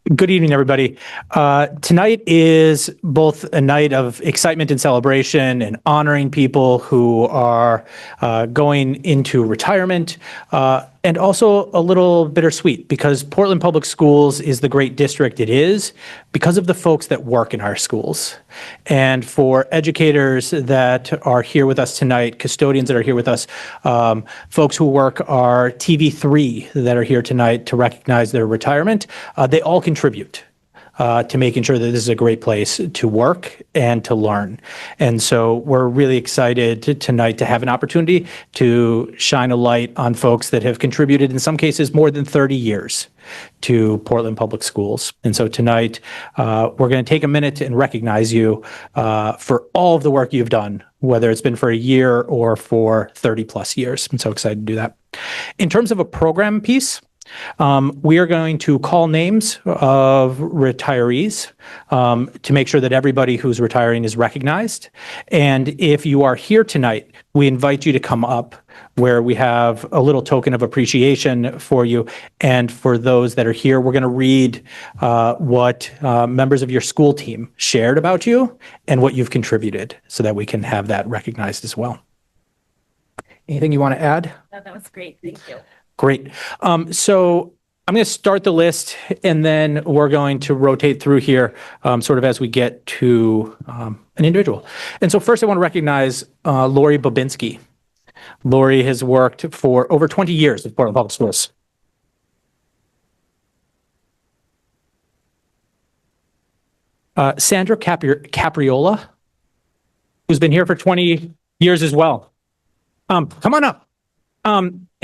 Good evening, everybody. Tonight is both a night of excitement and celebration and honoring people who are going into retirement, and also a little bittersweet because Portland Public Schools is the great district it is because of the folks that work in our schools. And for educators that are here with us tonight, custodians that are here with us, folks who work our TV3 that are here tonight to recognize their retirement, they all contribute to making sure that this is a great place to work and to learn. And so we're really excited tonight to have an opportunity to shine a light on folks that have contributed, in some cases, more than 30 years to Portland Public Schools. And so tonight, we're going to take a minute and recognize you for all of the work you've done, whether it's been for a year or for 30 plus years. I'm so excited to do that. In terms of a program piece, we are going to call names of retirees to make sure that everybody who's retiring is recognized. And if you are here tonight, we invite you to come up where we have a little token of appreciation for you. And for those that are here, we're going to read what members of your school team shared about you and what you've contributed so that we can have that recognized as well. Anything you want to add? No, that was great. Thank you. Great. So I'm going to start the list and then we're going to rotate through here sort of as we get to an individual. And so first I want to recognize Lori Bobinski. Lori has worked for over 20 years at Portland Public Schools. Sandra Capriola, who's been here for 20 years as well. Come on up.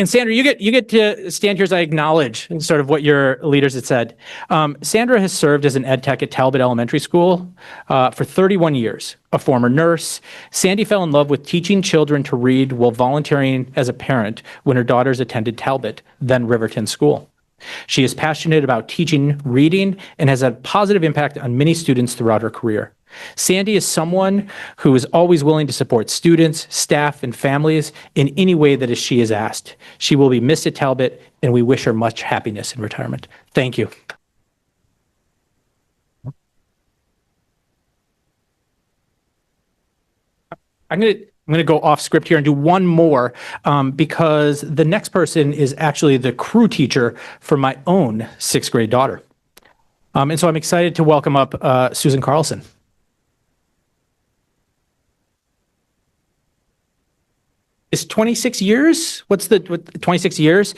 And Sandra, you get to stand here as I acknowledge sort of what your leaders had said. Sandra has served as an ed tech at Talbot Elementary School for 31 years, a former nurse. Sandy fell in love with teaching children to read while volunteering as a parent when her daughters attended Talbot, then Riverton School. She is passionate about teaching reading and has had a positive impact on many students throughout her career. Sandy is someone who is always willing to support students, staff, and families in any way that she is asked. She will be missed at Talbot, and we wish her much happiness in retirement. Thank you. I'm going to go off script here and do one more because the next person is actually the crew teacher for my own sixth grade daughter. And so I'm excited to welcome up Susan Carlson. Is 26 years? What's the 26 years?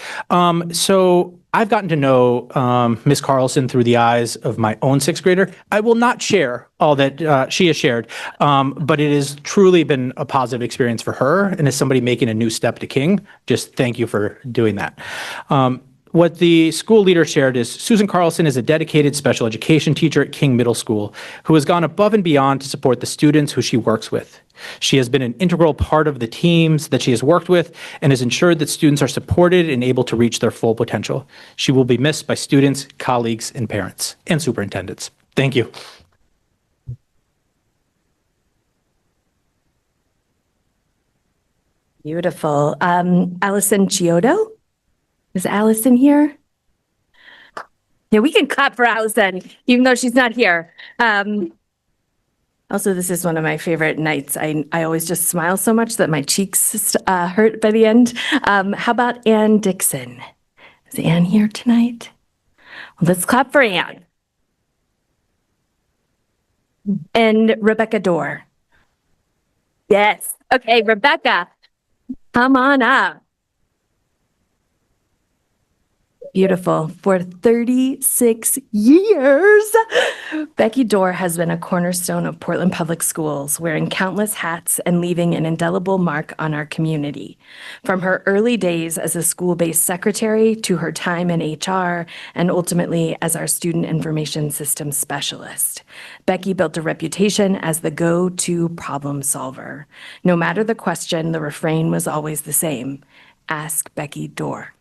So I've gotten to know Ms. Carlson through the eyes of my own sixth grader. I will not share all that she has shared, but it has truly been a positive experience for her. And as somebody making a new step to King, just thank you for doing that. What the school leader shared is Susan Carlson is a dedicated special education teacher at King Middle School who has gone above and beyond to support the students who she works with. She has been an integral part of the teams that she has worked with and has ensured that students are supported and able to reach their full potential. She will be missed by students, colleagues, and parents, and superintendents. Thank you. Beautiful. Allison Chiodo? Is Allison here? Yeah, we can clap for Allison, even though she's not here. Also, this is one of my favorite nights. I always just smile so much that my cheeks hurt by the end. How about Ann Dixon? Is Ann here tonight? Well, let's clap for Ann. And Rebecca Dorr. Yes. Okay, Rebecca, come on up. Beautiful. For 36 years, Becky Dorr has been a cornerstone of Portland Public Schools, wearing countless hats and leaving an indelible mark on our community. From her early days as a school-based secretary to her time in HR and ultimately as our student information systems specialist, Becky built a reputation as the go-to problem solver. No matter the question, the refrain was always the same: ask Becky Dorr.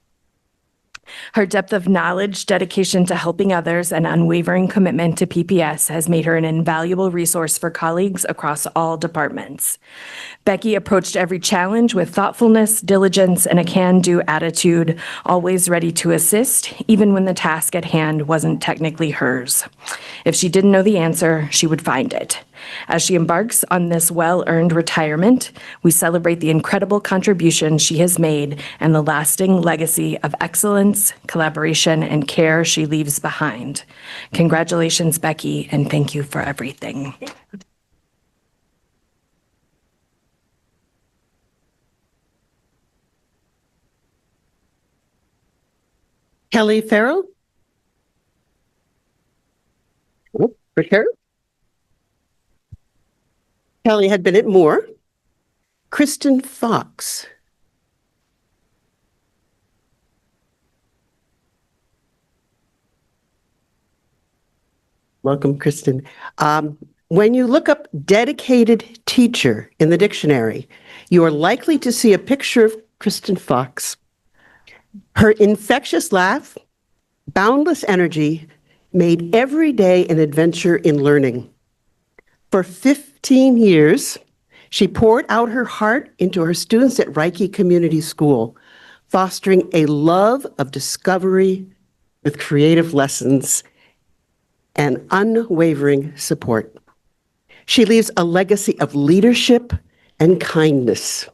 Her depth of knowledge, dedication to helping others, and unwavering commitment to PPS has made her an invaluable resource for colleagues across all departments. Becky approached every challenge with thoughtfulness, diligence, and a can-do attitude, always ready to assist, even when the task at hand wasn't technically hers. If she didn't know the answer, she would find it. As she embarks on this well-earned retirement, we celebrate the incredible contribution she has made and the lasting legacy of excellence, collaboration, and care she leaves behind. Congratulations, Becky, and thank you for everything. Kelly Farrell. For her. Kelly had been at Moore. Kristen Fox. Welcome, Kristen. When you look up dedicated teacher in the dictionary, you are likely to see a picture of Kristen Fox. Her infectious laugh, boundless energy made every day an adventure in learning. For 15 years, she poured out her heart into her students at Reiki Community School, fostering a love of discovery with creative lessons and unwavering support. She leaves a legacy of leadership and kindness,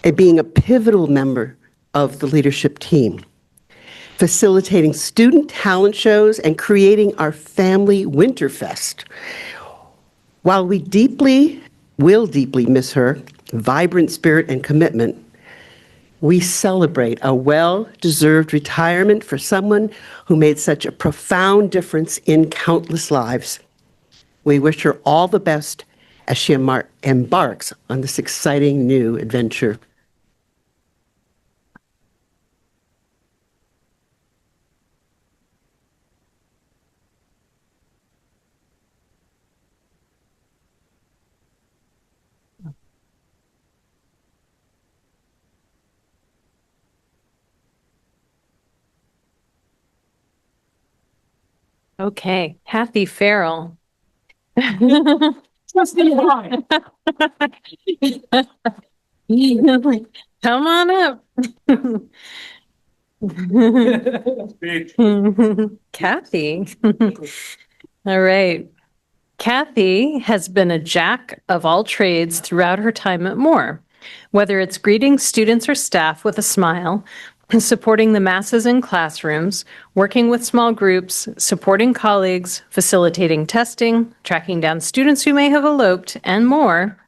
and being a pivotal member of the leadership team, facilitating student talent shows and creating our family Winterfest. While we will deeply miss her vibrant spirit and commitment, we celebrate a well-deserved retirement for someone who made such a profound difference in countless lives. We wish her all the best as she embarks on this exciting new adventure. Okay, Kathy Farrell. Come on up. Kathy. All right. Kathy has been a jack of all trades throughout her time at Moore, whether it's greeting students or staff with a smile, supporting the masses in classrooms, working with small groups, supporting colleagues, facilitating testing, tracking down students who may have eloped, and more.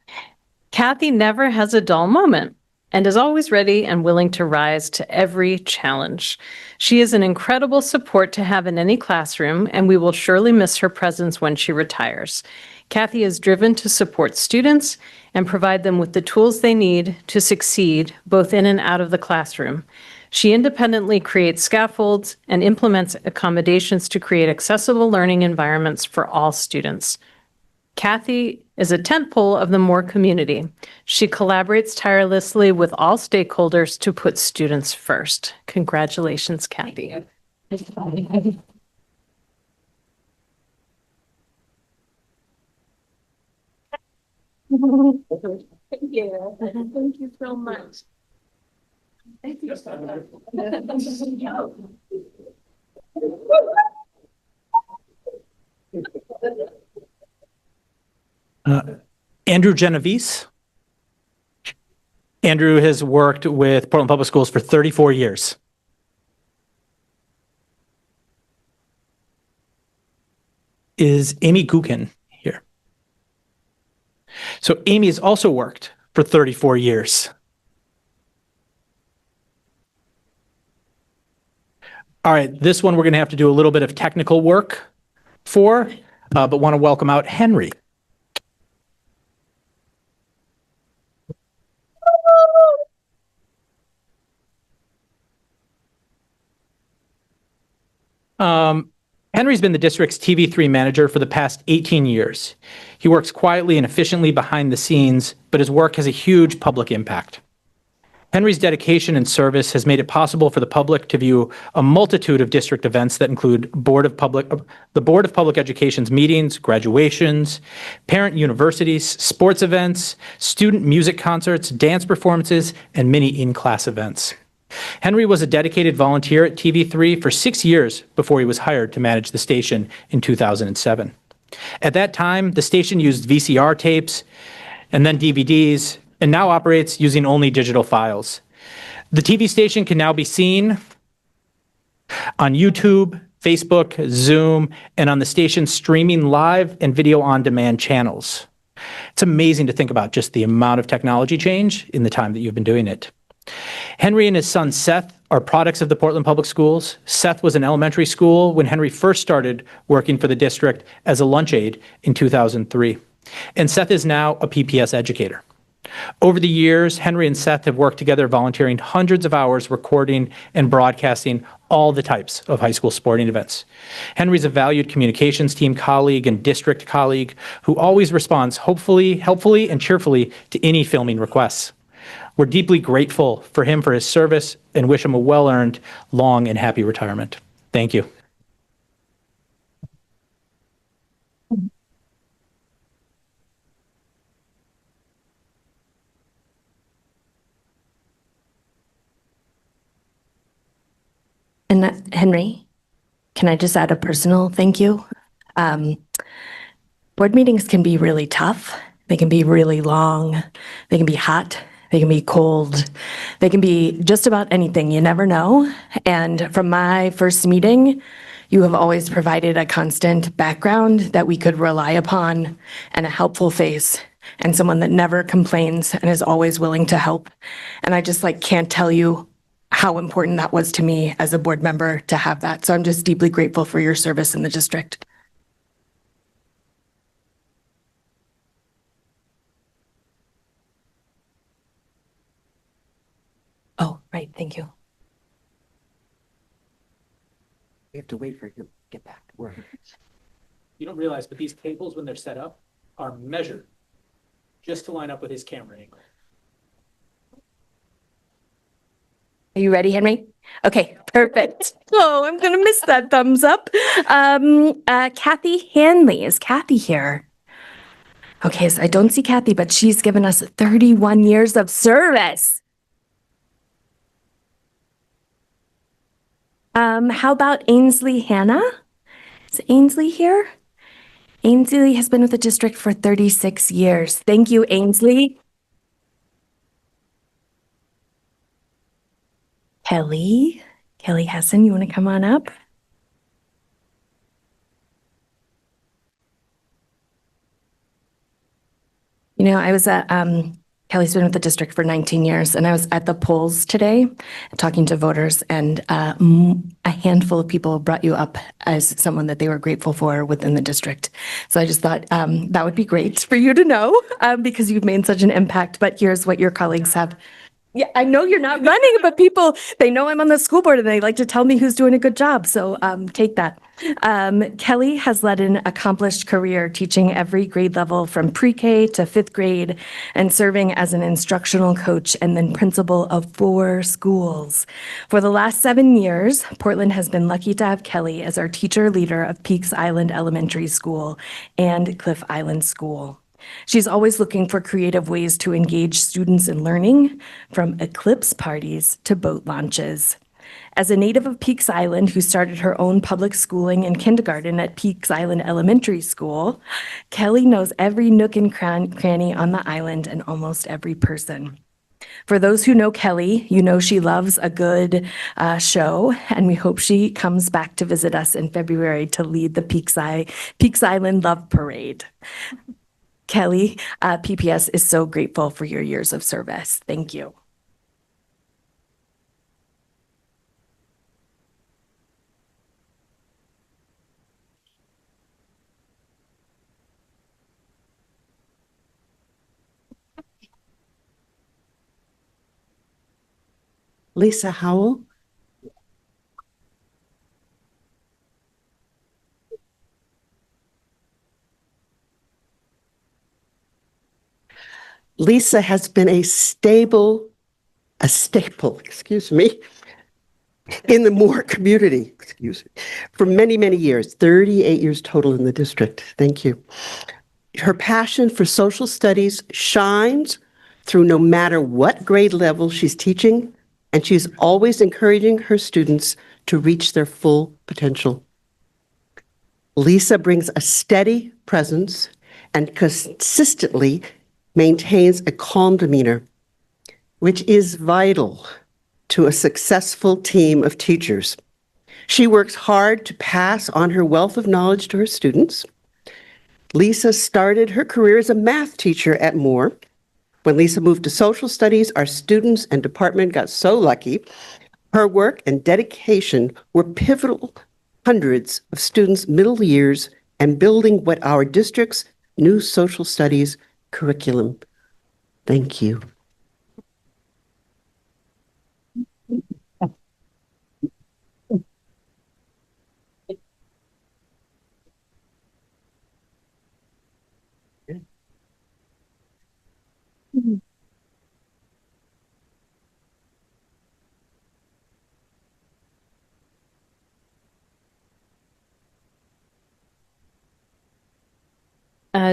Kathy never has a dull moment and is always ready and willing to rise to every challenge. She is an incredible support to have in any classroom, and we will surely miss her presence when she retires. Kathy is driven to support students and provide them with the tools they need to succeed both in and out of the classroom. She independently creates scaffolds and implements accommodations to create accessible learning environments for all students. Kathy is a tentpole of the Moore community. She collaborates tirelessly with all stakeholders to put students first. Congratulations, Kathy. Thank you. Thank you so much. Thank you. Andrew Genovese. Andrew has worked with Portland Public Schools for 34 years. Is Amy Gukin here? So Amy has also worked for 34 years. All right, this one we're going to have to do a little bit of technical work for, but want to welcome out Henry. Henry's been the district's TV3 manager for the past 18 years. He works quietly and efficiently behind the scenes, but his work has a huge public impact. Henry's dedication and service has made it possible for the public to view a multitude of district events that include the Board of Public Education's meetings, graduations, parent universities, sports events, student music concerts, dance performances, and many in-class events. Henry was a dedicated volunteer at TV3 for 6 years before he was hired to manage the station in 2007. At that time, the station used VCR tapes and then DVDs, and now operates using only digital files. The TV station can now be seen on YouTube, Facebook, Zoom, and on the station's streaming live and video on demand channels. It's amazing to think about just the amount of technology change in the time that you've been doing it. Henry and his son Seth are products of the Portland Public Schools. Seth was in elementary school when Henry first started working for the district as a lunch aide in 2003. And Seth is now a PPS educator. Over the years, Henry and Seth have worked together volunteering hundreds of hours recording and broadcasting all the types of high school sporting events. Henry's a valued communications team colleague and district colleague who always responds helpfully and cheerfully to any filming requests. We're deeply grateful for him for his service and wish him a well-earned, long, and happy retirement. Thank you. And Henry, can I just add a personal thank you? Board meetings can be really tough. They can be really long. They can be hot. They can be cold. They can be just about anything. You never know. And from my first meeting, you have always provided a constant background that we could rely upon and a helpful face and someone that never complains and is always willing to help. And I just can't tell you how important that was to me as a board member to have that. So I'm just deeply grateful for your service in the district. Oh, right. Thank you. We have to wait for him to get back to work. You don't realize, but these tables, when they're set up, are measured just to line up with his camera angle. Are you ready, Henry? Okay, perfect. Oh, I'm going to miss that thumbs up. Kathy Hanley. Is Kathy here? Okay, so I don't see Kathy, but she's given us 31 years of service. How about Ainsley Hannah? Is Ainsley here? Ainsley has been with the district for 36 years. Thank you, Ainsley. Kelly Hessen, you want to come on up? You know, I was at, Kelly's been with the district for 19 years, and I was at the polls today talking to voters, and a handful of people brought you up as someone that they were grateful for within the district. So I just thought that would be great for you to know because you've made such an impact, but here's what your colleagues have. Yeah, I know you're not running, but people, they know I'm on the school board and they like to tell me who's doing a good job. So take that. Kelly has led an accomplished career teaching every grade level from pre-K to 5th grade and serving as an instructional coach and then principal of 4 schools. For the last 7 years, Portland has been lucky to have Kelly as our teacher leader of Peaks Island Elementary School and Cliff Island School. She's always looking for creative ways to engage students in learning, from eclipse parties to boat launches. As a native of Peaks Island who started her own public schooling and kindergarten at Peaks Island Elementary School, Kelly knows every nook and cranny on the island and almost every person. For those who know Kelly, you know she loves a good show, and we hope she comes back to visit us in February to lead the Peaks Island Love Parade. Kelly, PPS is so grateful for your years of service. Thank you. Lisa Howell. Lisa has been a stable a staple, in the Moore community, for many, many years, 38 years total in the district. Thank you. Her passion for social studies shines through no matter what grade level she's teaching, and she's always encouraging her students to reach their full potential. Lisa brings a steady presence and consistently maintains a calm demeanor, which is vital to a successful team of teachers. She works hard to pass on her wealth of knowledge to her students. Lisa started her career as a math teacher at Moore. When Lisa moved to social studies, our students and department got so lucky. Her work and dedication were pivotal hundreds of students' middle years and building what our district's new social studies curriculum. Thank you.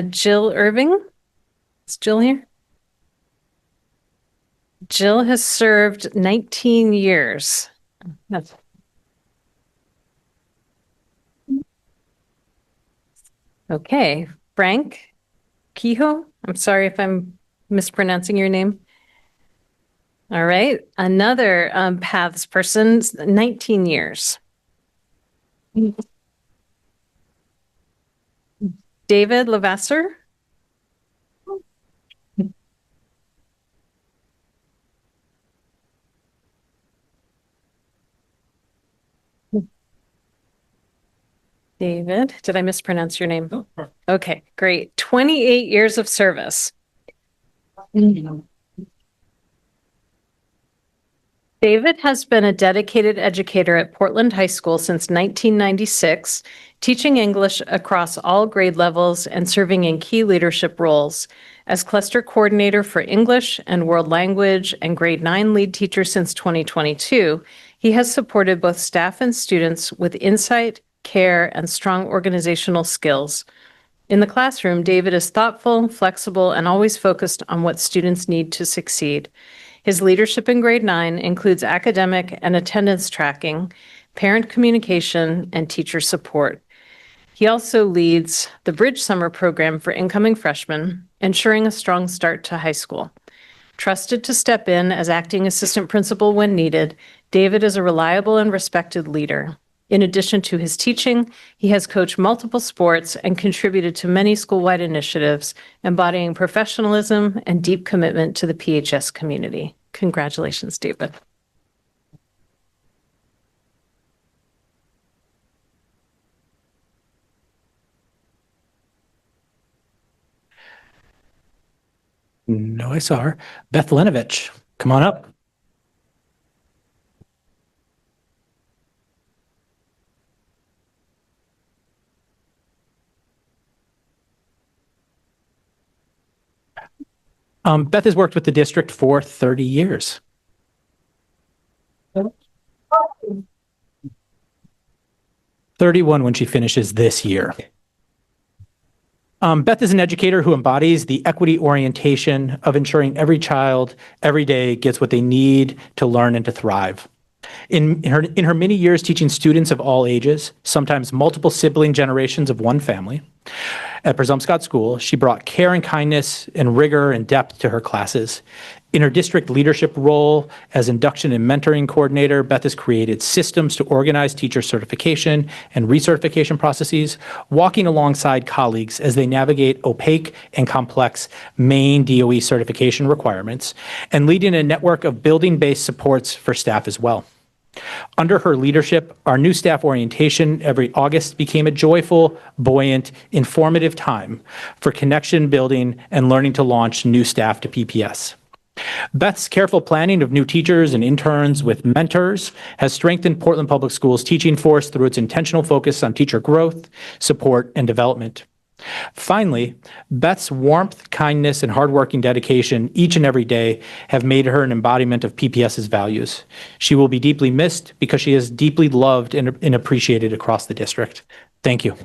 Jill Irving. Is Jill here? Jill has served 19 years. That's okay. Frank Kehoe. I'm sorry if I'm mispronouncing your name. All right. Another paths person, 19 years. David Levasseur. David, did I mispronounce your name? Okay, great. 28 years of service. David has been a dedicated educator at Portland High School since 1996, teaching English across all grade levels and serving in key leadership roles. As cluster coordinator for English and world language and grade 9 lead teacher since 2022, he has supported both staff and students with insight, care, and strong organizational skills. In the classroom, David is thoughtful, flexible, and always focused on what students need to succeed. His leadership in grade 9 includes academic and attendance tracking, parent communication, and teacher support. He also leads the Bridge Summer program for incoming freshmen, ensuring a strong start to high school. Trusted to step in as acting assistant principal when needed, David is a reliable and respected leader. In addition to his teaching, he has coached multiple sports and contributed to many school-wide initiatives, embodying professionalism and deep commitment to the PHS community. Congratulations, David. No, I saw her. Beth Linovich, come on up. Beth has worked with the district for 30 years. "31 when she finishes this year. Beth is an educator who embodies the equity orientation of ensuring every child every day gets what they need to learn and to thrive. In her many years teaching students of all ages, sometimes multiple sibling generations of one family, at Presumpscot School, she brought care and kindness and rigor and depth to her classes. In her district leadership role as induction and mentoring coordinator, Beth has created systems to organize teacher certification and recertification processes, walking alongside colleagues as they navigate opaque and complex Maine DOE certification requirements, and leading a network of building-based supports for staff as well. Under her leadership, our new staff orientation every August became a joyful, buoyant, informative time for connection building and learning to launch new staff to PPS. Beth's careful planning of new teachers and interns with mentors has strengthened Portland Public Schools' teaching force through its intentional focus on teacher growth, support, and development. Finally, Beth's warmth, kindness, and hardworking dedication each and every day have made her an embodiment of PPS's values. She will be deeply missed because she is deeply loved and appreciated across the district. Thank you.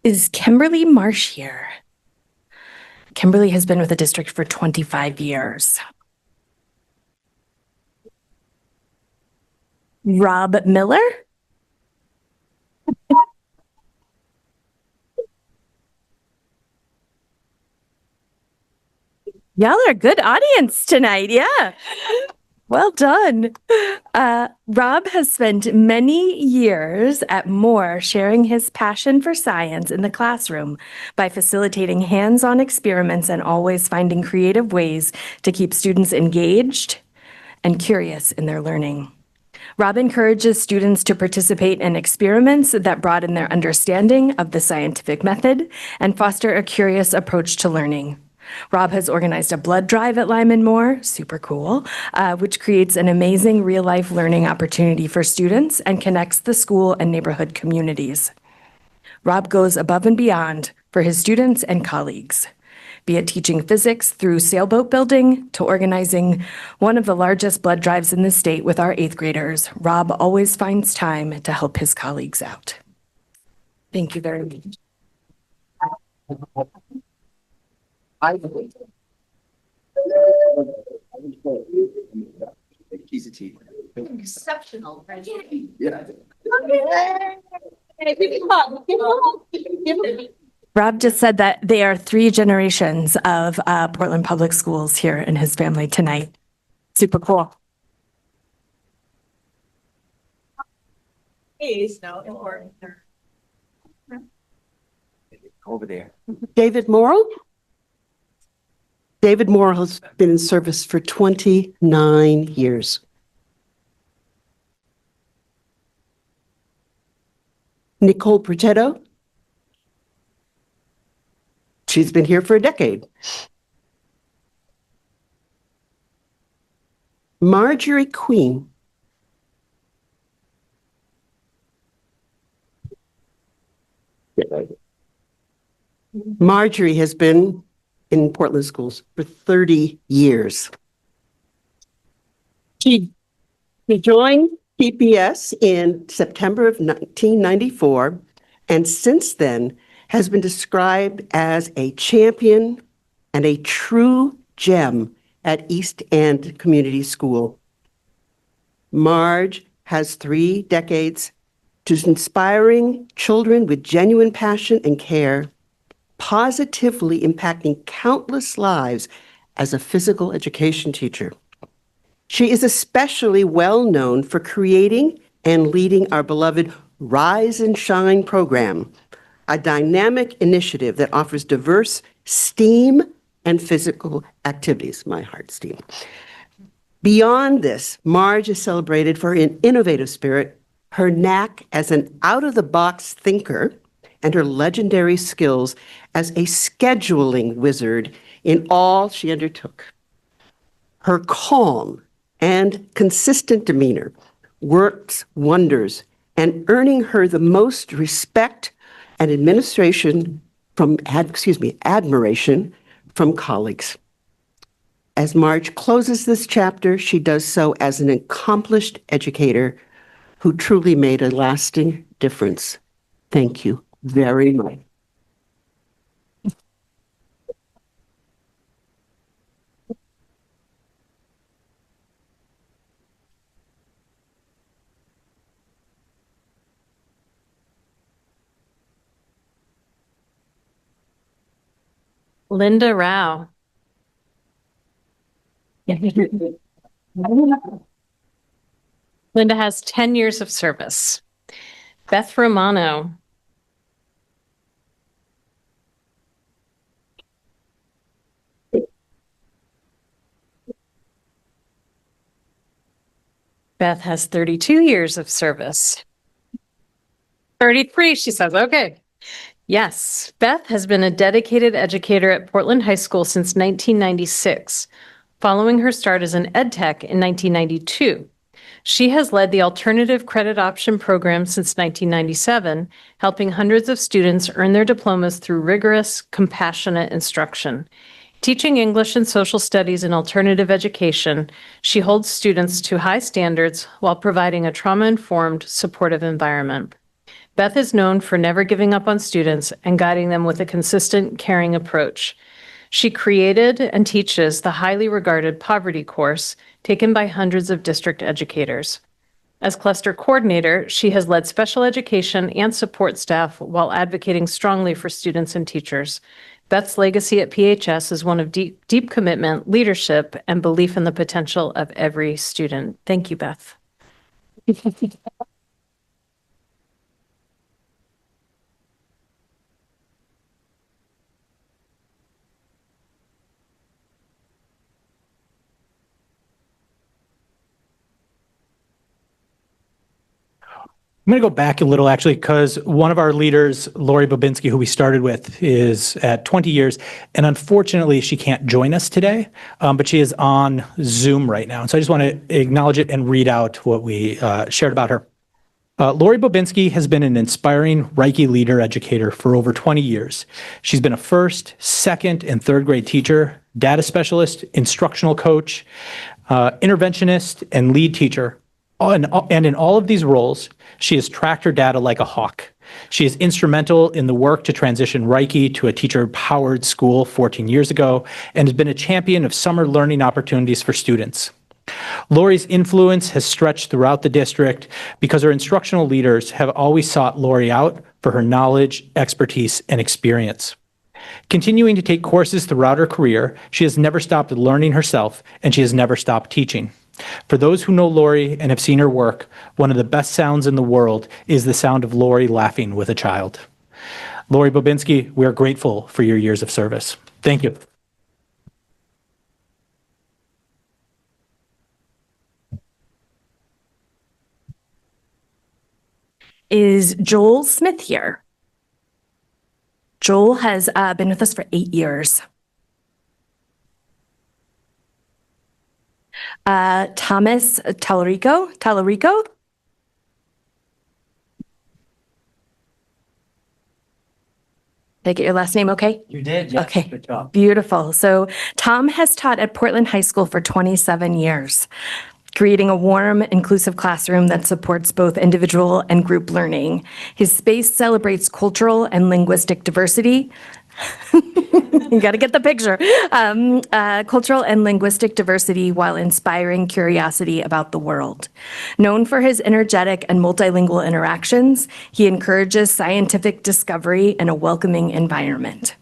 Is Kimberly Marsh here? Kimberly has been with the district for 25 years. Rob Miller? Y'all are a good audience tonight. Yeah. Well done. Rob has spent many years at Moore sharing his passion for science in the classroom by facilitating hands-on experiments and always finding creative ways to keep students engaged and curious in their learning. Rob encourages students to participate in experiments that broaden their understanding of the scientific method and foster a curious approach to learning. Rob has organized a blood drive at Lyman Moore, super cool, which creates an amazing real-life learning opportunity for students and connects the school and neighborhood communities. Rob goes above and beyond for his students and colleagues, be it teaching physics through sailboat building to organizing one of the largest blood drives in the state with our 8th graders. Rob always finds time to help his colleagues out. Thank you very much. Exceptional. Yeah. Rob just said that they are 3 generations of Portland Public Schools here in his family tonight. Super cool. Is no important. Over there. David Morrow? David Morrow has been in service for 29 years. Nicole Protetto? She's been here for a decade. Marjorie Queen. Marjorie has been in Portland schools for 30 years. She joined PPS in September of 1994, and since then has been described as a champion and a true gem at East End Community School. Marge has 3 decades to inspiring children with genuine passion and care, positively impacting countless lives as a physical education teacher. She is especially well known for creating and leading our beloved Rise and Shine program, a dynamic initiative that offers diverse STEAM and physical activities. My heart, STEAM. Beyond this, Marge is celebrated for an innovative spirit, her knack as an out-of-the-box thinker, and her legendary skills as a scheduling wizard in all she undertook. Her calm and consistent demeanor works wonders and earning her the most respect and admiration from colleagues. As Marge closes this chapter, she does so as an accomplished educator who truly made a lasting difference. Thank you very much. Linda Rao. Linda has 10 years of service. Beth Romano. Beth has 32 years of service. 33, she says, okay. Yes, Beth has been a dedicated educator at Portland High School since 1996. following her start as an ed tech in 1992. She has led the Alternative Credit Option Program since 1997, helping hundreds of students earn their diplomas through rigorous, compassionate instruction. Teaching English and social studies in alternative education, she holds students to high standards while providing a trauma-informed, supportive environment. Beth is known for never giving up on students and guiding them with a consistent, caring approach. She created and teaches the highly regarded poverty course taken by hundreds of district educators. As cluster coordinator, she has led special education and support staff while advocating strongly for students and teachers. Beth's legacy at PHS is one of deep commitment, leadership, and belief in the potential of every student. Thank you, Beth. I'm going to go back a little, actually, because one of our leaders, Lori Bobinski, who we started with, is at 20 years. And unfortunately, she can't join us today, but she is on Zoom right now. And so I just want to acknowledge it and read out what we shared about her. Lori Bobinski has been an inspiring Reiki leader educator for over 20 years. She's been a first, second, and third grade teacher, data specialist, instructional coach, interventionist, and lead teacher. And in all of these roles, she has tracked her data like a hawk. She is instrumental in the work to transition Reiki to a teacher-powered school 14 years ago and has been a champion of summer learning opportunities for students. Lori's influence has stretched throughout the district because her instructional leaders have always sought Lori out for her knowledge, expertise, and experience. Continuing to take courses throughout her career, she has never stopped learning herself, and she has never stopped teaching. For those who know Lori and have seen her work, one of the best sounds in the world is the sound of Lori laughing with a child. Lori Bobinski, we are grateful for your years of service. Thank you. Is Joel Smith here? Joel has been with us for 8 years. Thomas Tallarico. Did I get your last name okay? You did, yes. Okay. Good job. Beautiful. So Tom has taught at Portland High School for 27 years, creating a warm, inclusive classroom that supports both individual and group learning. His space celebrates cultural and linguistic diversity. You got to get the picture. Cultural and linguistic diversity while inspiring curiosity about the world. Known for his energetic and multilingual interactions, he encourages scientific discovery in a welcoming environment.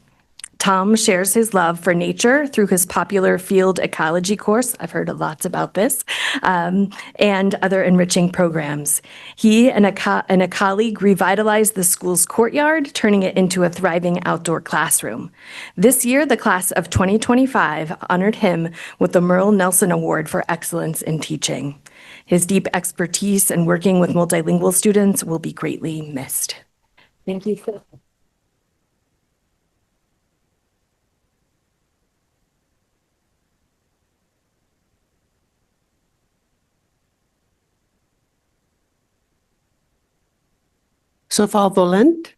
Tom shares his love for nature through his popular field ecology course. I've heard lots about this, and other enriching programs. He and a colleague revitalized the school's courtyard, turning it into a thriving outdoor classroom. This year, the class of 2025 honored him with the Merle Nelson Award for Excellence in Teaching. His deep expertise in working with multilingual students will be greatly missed. Thank you, Phil. Sofal Volent.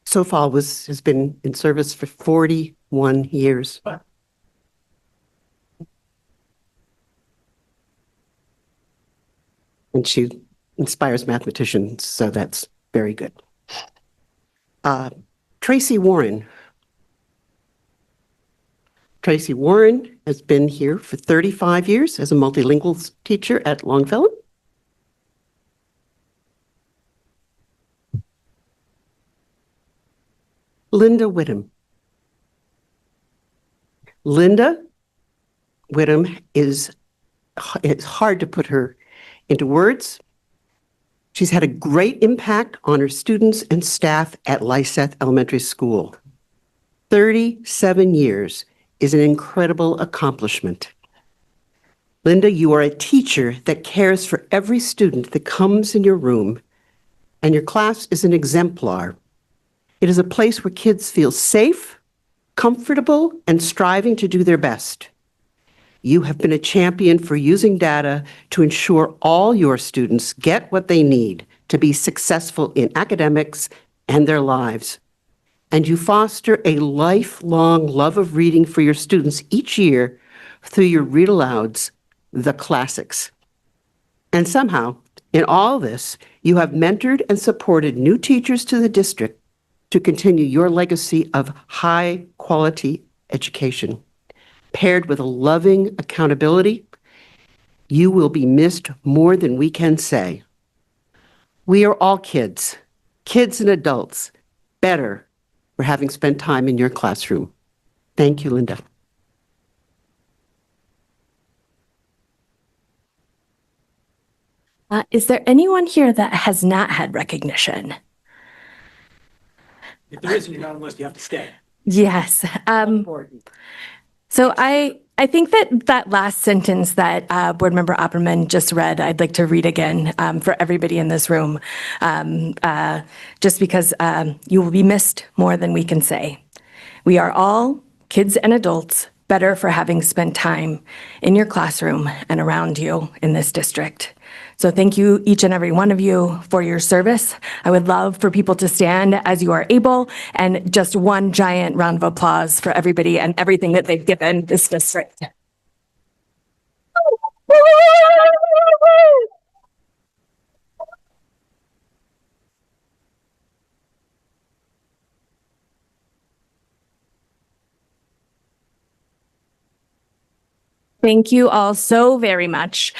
Sofal has been in service for 41 years. And she inspires mathematicians, so that's very good. Tracy Warren. Tracy Warren has been here for 35 years as a multilingual teacher at Longfellow. Linda Whittam. Linda Whittam it's hard to put her into words. She's had a great impact on her students and staff at Lyseth Elementary School. 37 years is an incredible accomplishment. Linda, you are a teacher that cares for every student that comes in your room, and your class is an exemplar. It is a place where kids feel safe, comfortable and striving to do their best. You have been a champion for using data to ensure all your students get what they need to be successful in academics and their lives. And you foster a lifelong love of reading for your students each year through your read alouds, the classics. And somehow, in all this, you have mentored and supported new teachers to the district to continue your legacy of high-quality education. Paired with a loving accountability, you will be missed more than we can say. We are all kids and adults, better for having spent time in your classroom. Thank you, Linda. Is there anyone here that has not had recognition? If there isn't, you're not on the list, you have to stay. Yes. So I think that last sentence that Board Member Opperman just read, I'd like to read again for everybody in this room, just because you will be missed more than we can say. We are all, kids and adults, better for having spent time in your classroom and around you in this district. So thank you, each and every one of you, for your service. I would love for people to stand as you are able, and just one giant round of applause for everybody and everything that they've given this district. Thank you all so very much.